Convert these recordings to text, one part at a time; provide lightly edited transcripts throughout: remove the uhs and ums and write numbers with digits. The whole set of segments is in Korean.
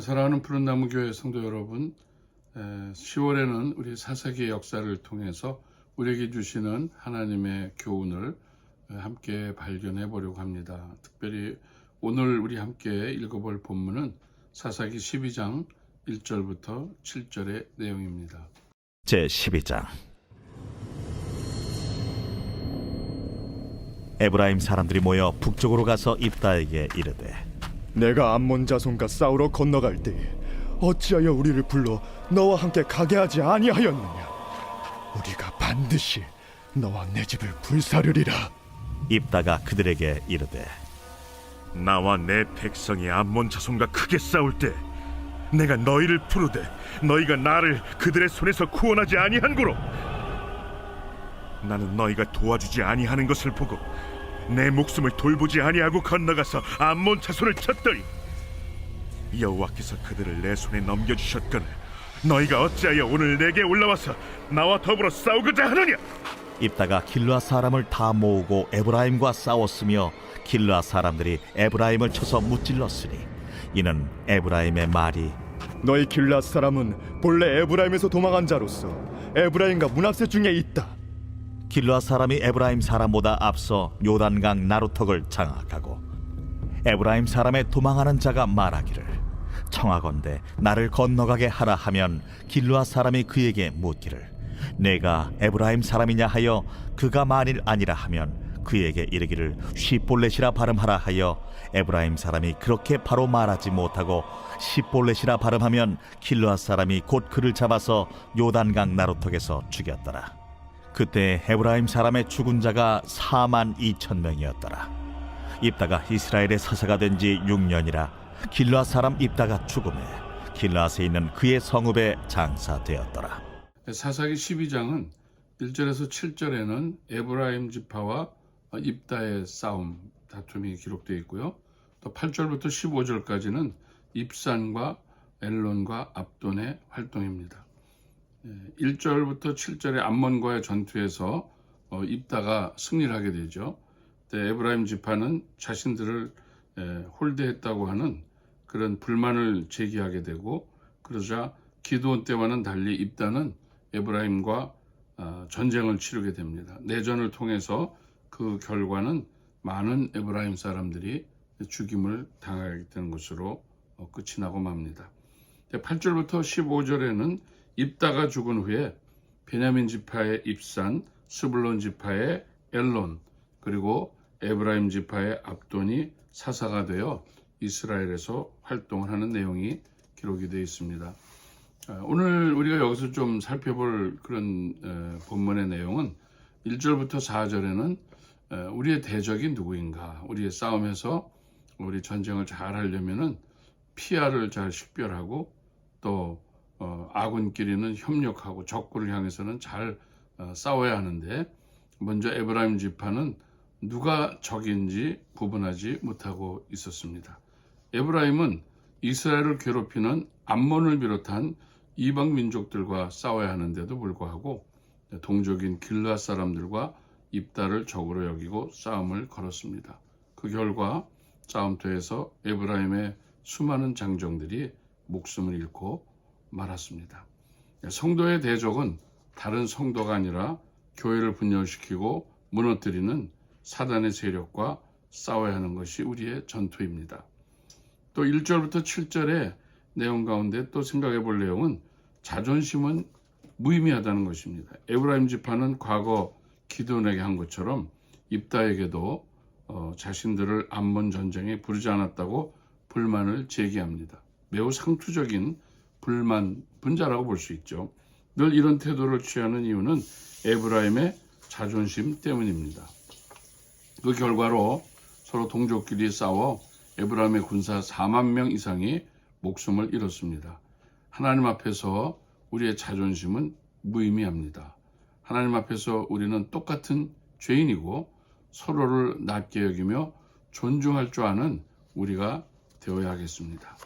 사랑하는 푸른나무 교회 성도 여러분, 10월에는 우리 사사기의 역사를 통해서 우리에게 주시는 하나님의 교훈을 함께 발견해 보려고 합니다. 특별히 오늘 우리 함께 읽어볼 본문은 사사기 12장 1절부터 7절의 내용입니다. 제12장. 에브라임 사람들이 모여 북쪽으로 가서 입다에게 이르되, 내가 암몬 자손과 싸우러 건너갈 때 어찌하여 우리를 불러 너와 함께 가게 하지 아니하였느냐? 우리가 반드시 너와 내 집을 불사르리라. 입다가 그들에게 이르되, 나와 내 백성이 암몬 자손과 크게 싸울 때 내가 너희를 부르되 너희가 나를 그들의 손에서 구원하지 아니한고로 나는 너희가 도와주지 아니하는 것을 보고 내 목숨을 돌보지 아니하고 건너가서 암몬 자손을 쳤더니 여호와께서 그들을 내 손에 넘겨주셨거늘 너희가 어찌하여 오늘 내게 올라와서 나와 더불어 싸우고자 하느냐? 입다가 길르앗 사람을 다 모으고 에브라임과 싸웠으며 길르앗 사람들이 에브라임을 쳐서 무찔렀으니 이는 에브라임의 말이, 너희 길앗 사람은 본래 에브라임에서 도망한 자로서 에브라임과 문하세 중에 있다. 길르앗 사람이 에브라임 사람보다 앞서 요단강 나루턱을 장악하고 에브라임 사람의 도망하는 자가 말하기를, 청하건대 나를 건너가게 하라 하면 길르앗 사람이 그에게 묻기를, 내가 에브라임 사람이냐 하여 그가 만일 아니라 하면 그에게 이르기를 시볼렛이라 발음하라 하여 에브라임 사람이 그렇게 바로 말하지 못하고 시볼렛이라 발음하면 길르앗 사람이 곧 그를 잡아서 요단강 나루턱에서 죽였더라. 그때 에브라임 사람의 죽은 자가 42,000명이었더라. 입다가 이스라엘의 사사가 된 지 6년이라 길르앗 사람 입다가 죽음에 길르앗에 있는 그의 성읍에 장사되었더라. 사사기 12장은 1절에서 7절에는 에브라임 지파와 입다의 싸움, 다툼이 기록되어 있고요. 또 8절부터 15절까지는 입산과 엘론과 압돈의 활동입니다. 1절부터 7절의 암몬과의 전투에서 입다가 승리를 하게 되죠. 에브라임 지파는 자신들을 홀대했다고 하는 그런 불만을 제기하게 되고, 그러자 기드온 때와는 달리 입다는 에브라임과 전쟁을 치르게 됩니다. 내전을 통해서 그 결과는 많은 에브라임 사람들이 죽임을 당하게 되는 것으로 끝이 나고 맙니다. 8절부터 15절에는 입다가 죽은 후에 베냐민 지파의 입산, 스불론 지파의 엘론, 그리고 에브라임 지파의 압돈이 사사가 되어 이스라엘에서 활동을 하는 내용이 기록이 되어 있습니다. 오늘 우리가 여기서 좀 살펴볼 그런 본문의 내용은 1절부터 4절에는 우리의 대적이 누구인가, 우리의 싸움에서 우리 전쟁을 잘 하려면은 피아를 잘 식별하고 또 아군끼리는 협력하고 적군을 향해서는 잘 싸워야 하는데, 먼저 에브라임 지파는 누가 적인지 구분하지 못하고 있었습니다. 에브라임은 이스라엘을 괴롭히는 암몬을 비롯한 이방 민족들과 싸워야 하는데도 불구하고 동족인 길르앗 사람들과 입다를 적으로 여기고 싸움을 걸었습니다. 그 결과 싸움터에서 에브라임의 수많은 장정들이 목숨을 잃고 말았습니다. 성도의 대적은 다른 성도가 아니라 교회를 분열시키고 무너뜨리는 사단의 세력과 싸워야 하는 것이 우리의 전투입니다. 또 1절부터 7절의 내용 가운데 또 생각해 볼 내용은 자존심은 무의미하다는 것입니다. 에브라임 지파는 과거 기드온에게 한 것처럼 입다에게도 자신들을 암몬 전쟁에 부르지 않았다고 불만을 제기합니다. 매우 상투적인 분자라고 볼 수 있죠. 늘 이런 태도를 취하는 이유는 에브라임의 자존심 때문입니다. 그 결과로 서로 동족끼리 싸워 에브라임의 군사 4만 명 이상이 목숨을 잃었습니다. 하나님 앞에서 우리의 자존심은 무의미합니다. 하나님 앞에서 우리는 똑같은 죄인이고 서로를 낮게 여기며 존중할 줄 아는 우리가 되어야 하겠습니다.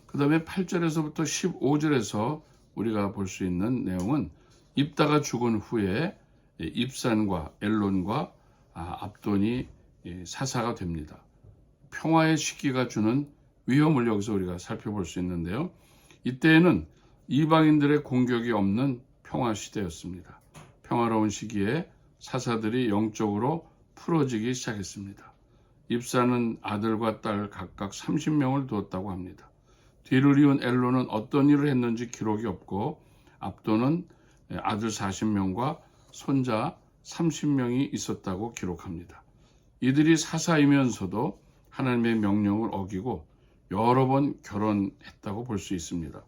그 다음에 8절에서부터 15절에서 우리가 볼 수 있는 내용은 입다가 죽은 후에 입산과 엘론과 압돈이 사사가 됩니다. 평화의 시기가 주는 위험을 여기서 우리가 살펴볼 수 있는데요. 이때에는 이방인들의 공격이 없는 평화 시대였습니다. 평화로운 시기에 사사들이 영적으로 풀어지기 시작했습니다. 입사는 아들과 딸 각각 30명을 두었다고 합니다. 뒤를 이은 엘로는 어떤 일을 했는지 기록이 없고 압도는 아들 40명과 손자 30명이 있었다고 기록합니다. 이들이 사사이면서도 하나님의 명령을 어기고 여러 번 결혼했다고 볼 수 있습니다.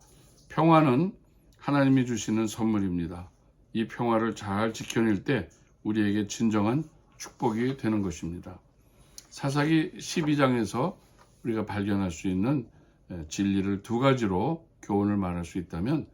평화는 하나님이 주시는 선물입니다. 이 평화를 잘 지켜낼 때 우리에게 진정한 축복이 되는 것입니다. 사사기 12장에서 우리가 발견할 수 있는 진리를 두 가지로 교훈을 말할 수 있다면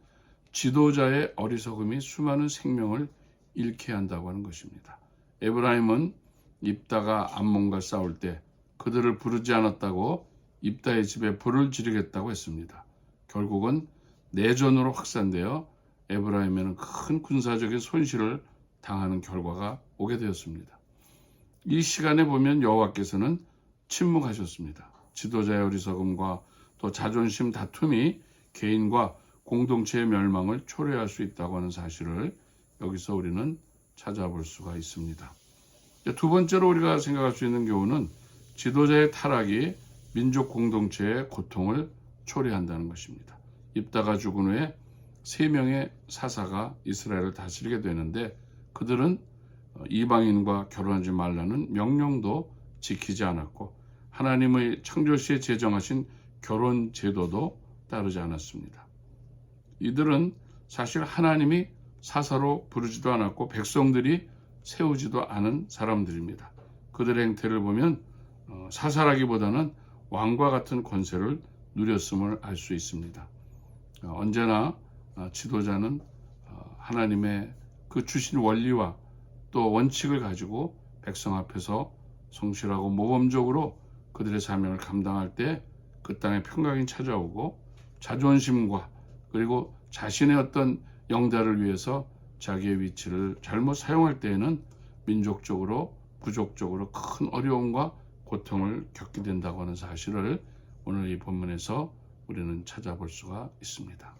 지도자의 어리석음이 수많은 생명을 잃게 한다고 하는 것입니다. 에브라임은 입다가 암몬과 싸울 때 그들을 부르지 않았다고 입다의 집에 불을 지르겠다고 했습니다. 결국은 내전으로 확산되어 에브라임에는 큰 군사적인 손실을 당하는 결과가 오게 되었습니다. 이 시간에 보면 여호와께서는 침묵하셨습니다. 지도자의 어리석음과 또 자존심 다툼이 개인과 공동체의 멸망을 초래할 수 있다고 하는 사실을 여기서 우리는 찾아볼 수가 있습니다. 두 번째로 우리가 생각할 수 있는 교훈은 지도자의 타락이 민족 공동체의 고통을 초래한다는 것입니다. 입다가 죽은 후에 3명의 사사가 이스라엘을 다스리게 되는데 그들은 이방인과 결혼하지 말라는 명령도 지키지 않았고 하나님의 창조시에 제정하신 결혼 제도도 따르지 않았습니다. 이들은 사실 하나님이 사사로 부르지도 않았고 백성들이 세우지도 않은 사람들입니다. 그들의 행태를 보면 사사라기보다는 왕과 같은 권세를 누렸음을 알 수 있습니다. 언제나 지도자는 하나님의 그 주신 원리와 또 원칙을 가지고 백성 앞에서 성실하고 모범적으로 그들의 사명을 감당할 때 그 땅에 평강이 찾아오고 자존심과 그리고 자신의 어떤 영달을 위해서 자기의 위치를 잘못 사용할 때에는 민족적으로 부족적으로 큰 어려움과 고통을 겪게 된다고 하는 사실을 오늘 이 본문에서 우리는 찾아볼 수가 있습니다.